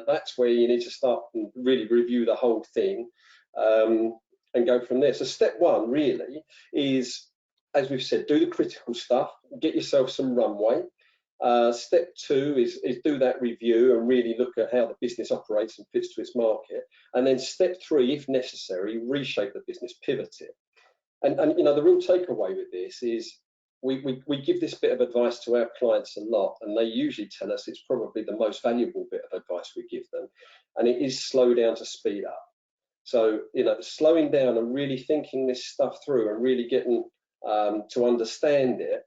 Speaker 3: That's where you need to start and really review the whole thing and go from there. So step one really is, as we've said, do the critical stuff, get yourself some runway. Step two is do that review and really look at how the business operates and fits to its market. And then step three, if necessary, reshape the business, pivot it. And you know, the real takeaway with this is we give this bit of advice to our clients a lot, and they usually tell us it's probably the most valuable bit of advice we give them, and it is slow down to speed up. So, you know, slowing down and really thinking this stuff through and really getting to understand it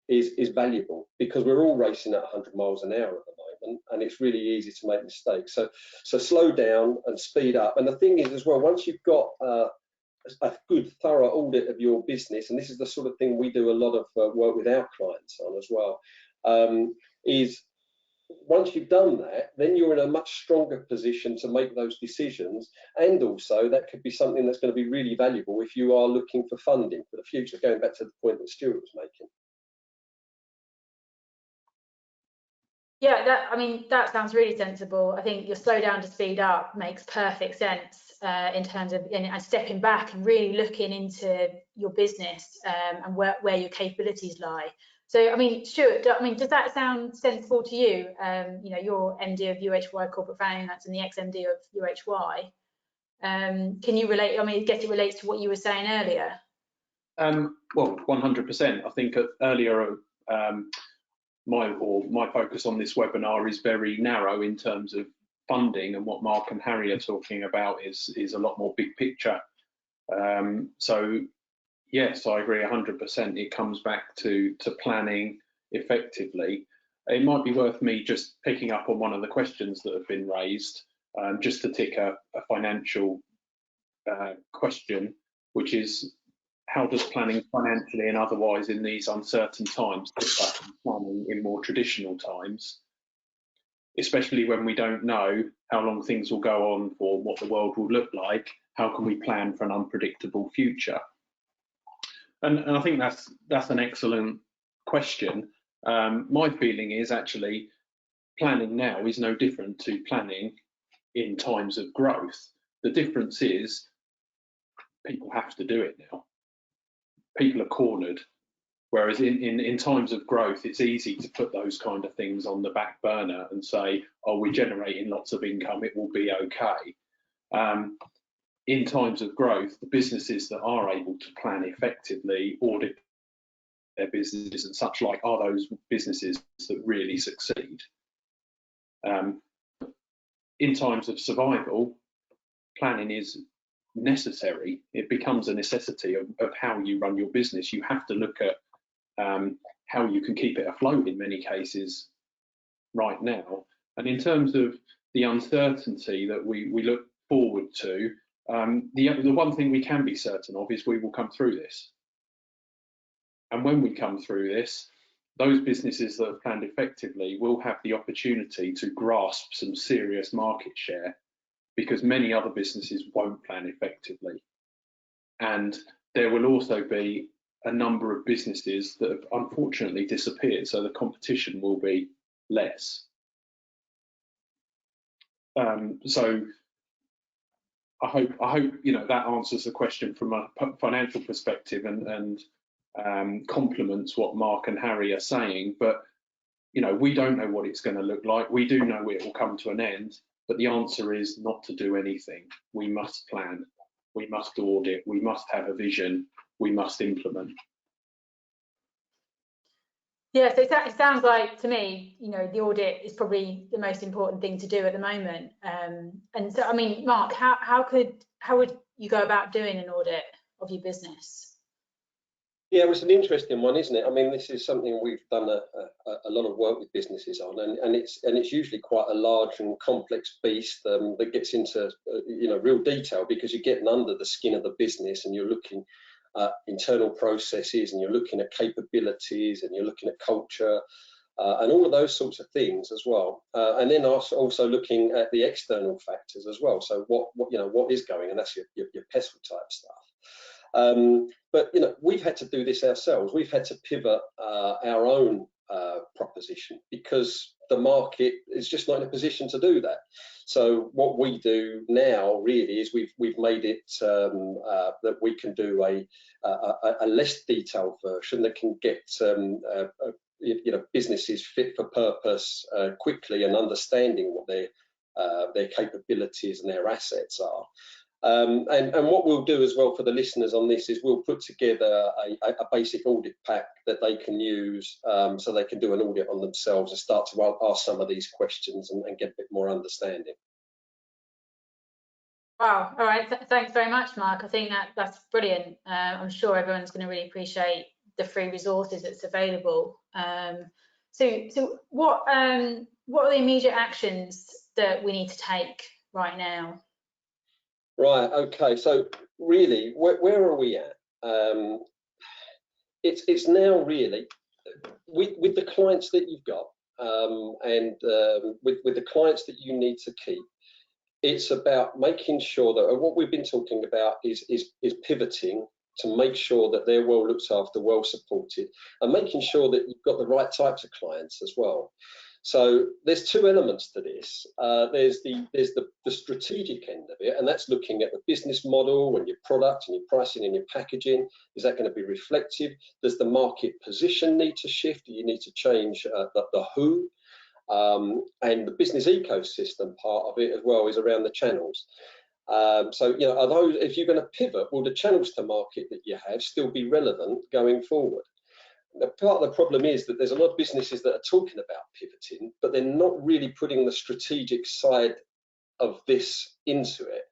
Speaker 3: is valuable, because we're all racing at 100 miles an hour at the moment, and it's really easy to make mistakes. So slow down and speed up. And the thing is as well, once you've got a good thorough audit of your business, and this is the sort of thing we do a lot of work with our clients on as well, is once you've done that, then you're in a much stronger position to make those decisions. And also that could be something that's going to be really valuable if you are looking for funding for the future, going back to the point that Stuart was making.
Speaker 1: Yeah, that sounds really sensible. I think your slow down to speed up makes perfect sense in terms of and stepping back and really looking into your business and where your capabilities lie. So, I mean, Stuart, does that sound sensible to you? You know, you're MD of UHY Corporate Finance and the ex-MD of UHY. Can you relate? I mean, I guess it relates to what you were saying earlier.
Speaker 2: Well, 100%. I think earlier, my focus on this webinar is very narrow in terms of funding, and what Mark and Harry are talking about is a lot more big picture. So yes, I agree 100%. It comes back to planning effectively. It might be worth me just picking up on one of the questions that have been raised, just to tick a financial question, which is, how does planning financially and otherwise in these uncertain times differ from planning in more traditional times, especially when we don't know how long things will go on or what the world will look like? How can we plan for an unpredictable future? And I think that's an excellent question. My feeling is actually planning now is no different to planning in times of growth. The difference is people have to do it now. People are cornered, whereas in times of growth, it's easy to put those kind of things on the back burner and say, oh, we're generating lots of income, it will be okay. In times of growth, the businesses that are able to plan effectively, audit their businesses and such like, are those businesses that really succeed. In times of survival, planning is necessary. It becomes a necessity of how you run your business. You have to look at how you can keep it afloat in many cases right now. And in terms of the uncertainty that we look forward to, the one thing we can be certain of is we will come through this. And when we come through this, those businesses that have planned effectively will have the opportunity to grasp some serious market share, because many other businesses won't plan effectively. And there will also be a number of businesses that have unfortunately disappeared, so the competition will be less. So I hope that answers the question from a financial perspective and complements what Mark and Harry are saying. But we don't know what it's going to look like. We do know it will come to an end, but the answer is not to do anything. We must plan, we must audit, we must have a vision, we must implement.
Speaker 1: Yeah, so it sounds like to me, the audit is probably the most important thing to do at the moment. And so, I mean, Mark, how would you go about doing an audit of your business?
Speaker 3: Yeah, well, it's an interesting one, isn't it? I mean, this is something we've done a lot of work with businesses on, and it's usually quite a large and complex beast that gets into real detail, because you're getting under the skin of the business and you're looking at internal processes and you're looking at capabilities and you're looking at culture and all of those sorts of things as well. And then also looking at the external factors as well. So what is going, and that's your pestle type stuff. But we've had to do this ourselves. We've had to pivot our own proposition, because the market is just not in a position to do that. So what we do now really is we've made it that we can do a less detailed version that can get businesses fit for purpose quickly, and understanding what their capabilities and their assets are. And what we'll do as well for the listeners on this is we'll put together a basic audit pack that they can use, so they can do an audit on themselves and start to ask some of these questions and get a bit more understanding. Wow,
Speaker 1: all right, thanks very much, Mark. I think that's brilliant. I'm sure everyone's going to really appreciate the free resources that's available. So what are the immediate actions that we need to take right now?
Speaker 3: Right, okay, so really, where are we at? It's now really, with the clients that you've got, and with the clients that you need to keep, it's about making sure that what we've been talking about is pivoting to make sure that they're well looked after, well supported, and making sure that you've got the right types of clients as well. So there's two elements to this. There's the strategic end of it, and that's looking at the business model and your product and your pricing and your packaging. Is that going to be reflective? Does the market position need to shift? Do you need to change the who? And the business ecosystem part of it as well is around the channels. So although if you're going to pivot, will the channels to market that you have still be relevant going forward? Part of the problem is that there's a lot of businesses that are talking about pivoting, but they're not really putting the strategic side of this into it.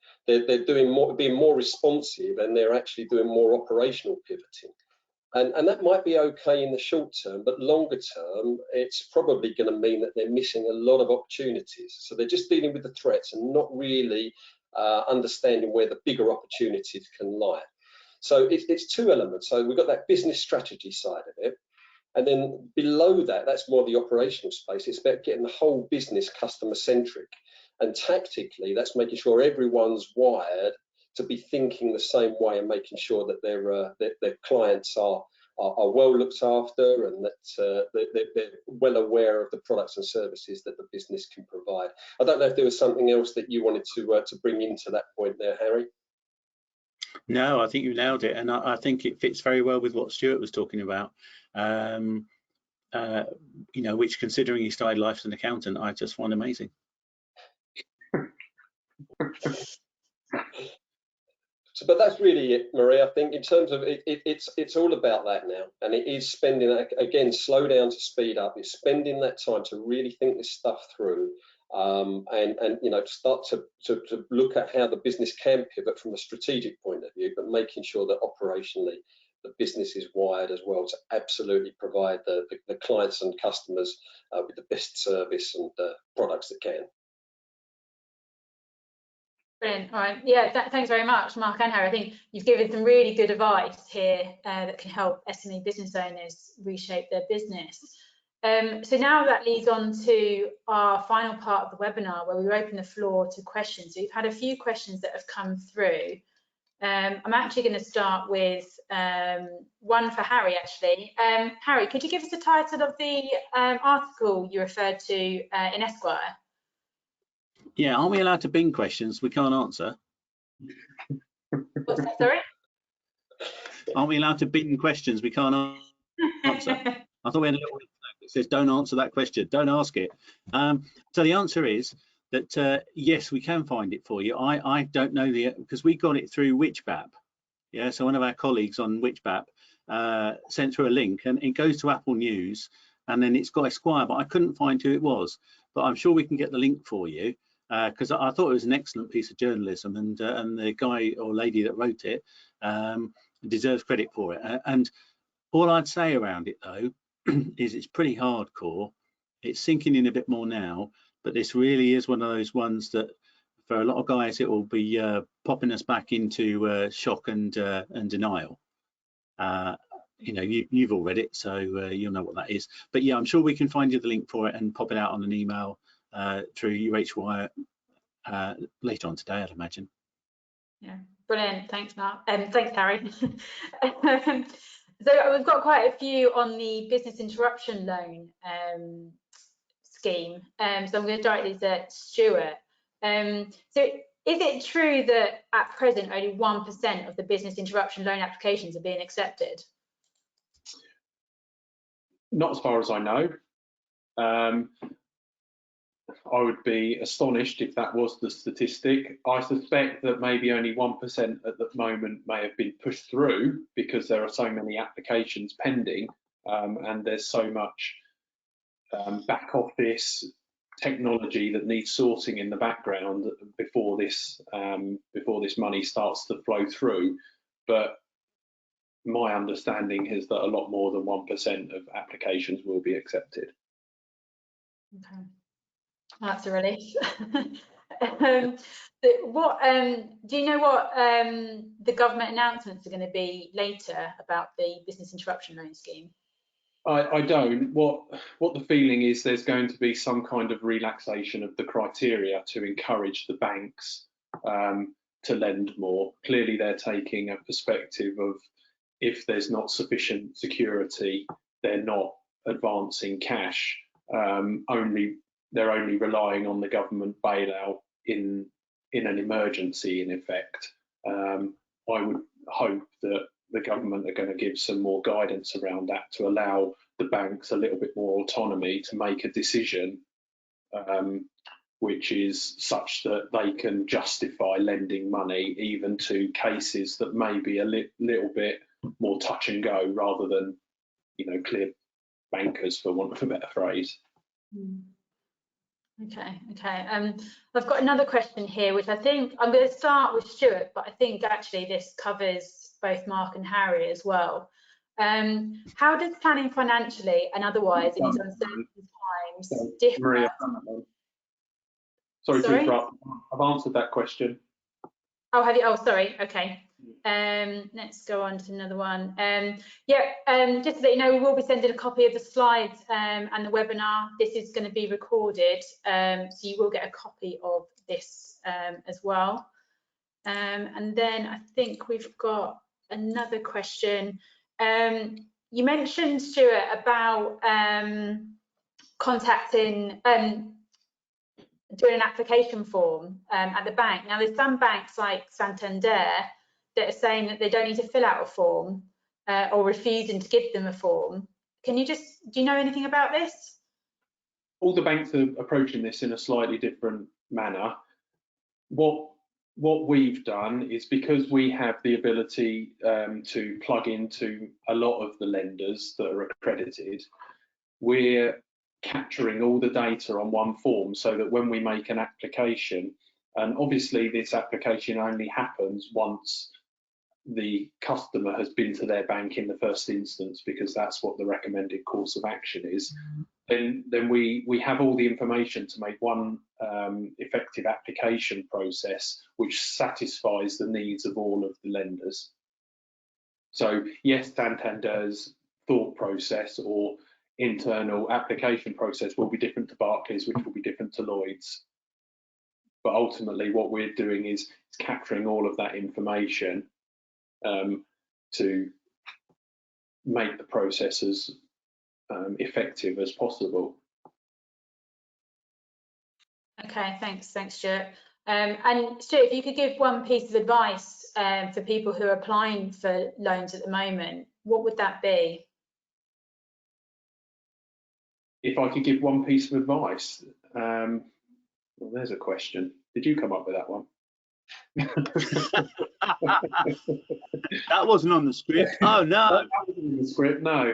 Speaker 3: They're doing more, being more responsive, and they're actually doing more operational pivoting. And that might be okay in the short term, but longer term, it's probably going to mean that they're missing a lot of opportunities. So they're just dealing with the threats and not really understanding where the bigger opportunities can lie. So it's two elements. So we've got that business strategy side of it. And then below that, that's more the operational space. It's about getting the whole business customer centric. And tactically, that's making sure everyone's wired to be thinking the same way and making sure that their clients are well looked after, and that they're well aware of the products and services that the business can provide. I don't know if there was something else that you wanted to bring into that point there, Harry.
Speaker 4: No, I think you nailed it, and I think it fits very well with what Stuart was talking about. Which, considering he started life as an accountant, I just find amazing.
Speaker 3: But that's really it, Marie. I think in terms of it's all about that now, and it is spending that, again, slow down to speed up. It's spending that time to really think this stuff through, and start to look at how the business can pivot from a strategic point of view, but making sure that operationally the business is wired as well to absolutely provide the clients and customers with the best service and products it can.
Speaker 1: Brilliant. All right. Yeah, thanks very much, Mark and Harry. I think you've given some really good advice here that can help SME business owners reshape their business. So now that leads on to our final part of the webinar, where we open the floor to questions. So we've had a few questions that have come through. I'm actually going to start with one for Harry, actually. Harry, could you give us the title of the article you referred to in Esquire?
Speaker 4: Yeah, aren't we allowed to bing questions we can't answer?
Speaker 1: What's that, sorry?
Speaker 4: Aren't we allowed to bing questions we can't answer? I thought we had a little note that says don't answer that question, don't ask it. So the answer is that yes, we can find it for you. I don't know because we got it through Witchbap. Yeah, so one of our colleagues on Witchbap sent through a link, and it goes to Apple News, and then it's got Esquire, but I couldn't find who it was. But I'm sure we can get the link for you, because I thought it was an excellent piece of journalism, and the guy or lady that wrote it deserves credit for it. And all I'd say around it though is it's pretty hardcore. It's sinking in a bit more now, but this really is one of those ones that for a lot of guys it will be popping us back into shock and denial. You know, you've all read it, so you'll know what that is. But yeah, I'm sure we can find you the link for it and pop it out on an email through UHY later on today, I'd imagine.
Speaker 1: Yeah, brilliant. Thanks, Mark. Thanks, Harry. So we've got quite a few on the business interruption loan scheme. So I'm going to direct these at Stuart. So is it true that at present only 1% of the business interruption loan applications are being accepted?
Speaker 2: Not as far as I know. I would be astonished if that was the statistic. I suspect that maybe only 1% at the moment may have been pushed through because there are so many applications pending, and there's so much back office technology that needs sorting in the background before this money starts to flow through. But my understanding is that a lot more than 1% of applications will be accepted.
Speaker 1: Okay. That's a relief. What do you know what the government announcements are going to be later about the business interruption loan scheme?
Speaker 2: I don't. What the feeling is, there's going to be some kind of relaxation of the criteria to encourage the banks to lend more. Clearly, they're taking a perspective of if there's not sufficient security, they're not advancing cash. They're only relying on the government bailout in an emergency, in effect. I would hope that the government are going to give some more guidance around that to allow the banks a little bit more autonomy to make a decision which is such that they can justify lending money even to cases that may be a little bit more touch and go, rather than, you know, clear bankers, for want of a better phrase.
Speaker 1: Okay. I've got another question here, which I think I'm going to start with Stuart, but I think actually this covers both Mark and Harry as well. How does planning financially and otherwise in these uncertain times differ?
Speaker 2: Maria, sorry to interrupt. I've answered that question.
Speaker 1: Oh, have you? Oh, sorry. Okay. Let's go on to another one. Just to let you know, we will be sending a copy of the slides and the webinar. This is going to be recorded, so you will get a copy of this as well. And then I think we've got another question. You mentioned, Stuart, about contacting, doing an application form at the bank. Now, there's some banks like Santander that are saying that they don't need to fill out a form or refusing to give them a form. Can you do you know anything about this?
Speaker 2: All the banks are approaching this in a slightly different manner. What we've done is, because we have the ability to plug into a lot of the lenders that are accredited, we're capturing all the data on one form, so that when we make an application, and obviously this application only happens once the customer has been to their bank in the first instance, because that's what the recommended course of action is, then we have all the information to make one effective application process which satisfies the needs of all of the lenders. So yes, Santander's thought process or internal application process will be different to Barclays, which will be different to Lloyd's. But ultimately what we're doing is capturing all of that information to make the process as effective as possible.
Speaker 1: Okay, thanks Stuart. And Stuart, if you could give one piece of advice for people who are applying for loans at the moment, what would that be?
Speaker 2: If I could give one piece of advice, well, there's a question. Did you come up with that one?
Speaker 4: That wasn't on the script. Oh no,
Speaker 2: that wasn't in the script. No.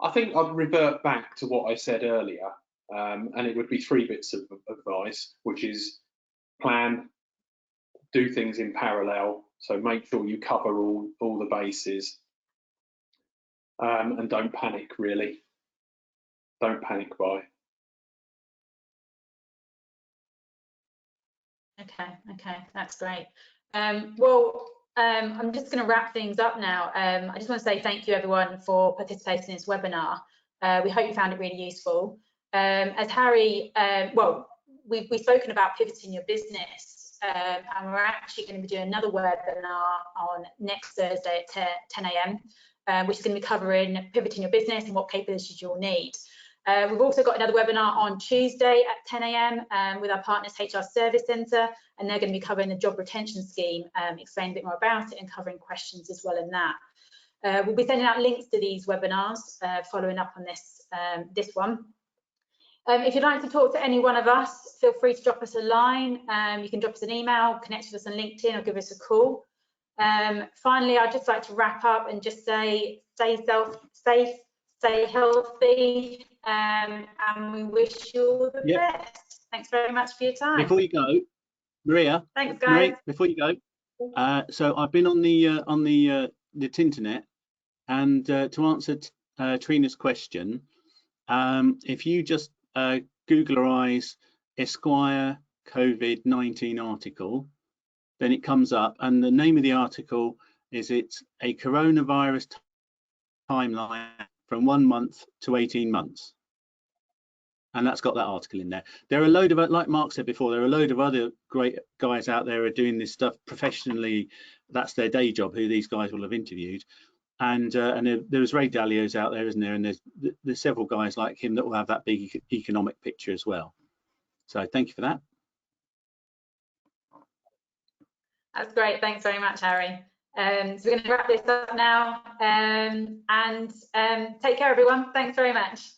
Speaker 2: I think I'd revert back to what I said earlier, and it would be 3 bits of advice, which is plan, do things in parallel, so make sure you cover all the bases, and don't panic, really. Don't panic buy.
Speaker 1: Okay, that's great. Well, I'm just going to wrap things up now. I just want to say thank you everyone for participating in this webinar. We hope you found it really useful. As Harry, well, we've spoken about pivoting your business, and we're actually going to be doing another webinar on next Thursday at 10 a.m, which is going to be covering pivoting your business and what capabilities you'll need. We've also got another webinar on Tuesday at 10 a.m. With our partners HR Service Centre, and they're going to be covering the job retention scheme, explaining a bit more about it and covering questions as well in that. We'll be sending out links to these webinars following up on this one. If you'd like to talk to any one of us, feel free to drop us a line. You can drop us an email, connect with us on LinkedIn, or give us a call. Finally, I'd just like to wrap up and just say, stay safe, stay healthy, and we wish you all the best. Thanks very much for your time.
Speaker 4: Before you go, Maria.
Speaker 1: Thanks, guys.
Speaker 4: Maria, before you go, so I've been on the Tinternet, and to answer Trina's question, if you just Googlerize Esquire COVID-19 article, then it comes up, and the name of the article is "It's a coronavirus timeline from 1 month to 18 months." And that's got that article in there. There are a load of, like Mark said before, there are a load of other great guys out there who are doing this stuff professionally. That's their day job, who these guys will have interviewed. And there's Ray Dalio's out there, isn't there? And there's several guys like him that will have that big economic picture as well. So thank you for that.
Speaker 1: That's great. Thanks very much, Harry. So we're going to wrap this up now, and take care, everyone. Thanks very much.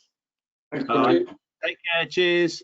Speaker 2: Thanks,
Speaker 4: All right. Take care. Cheers.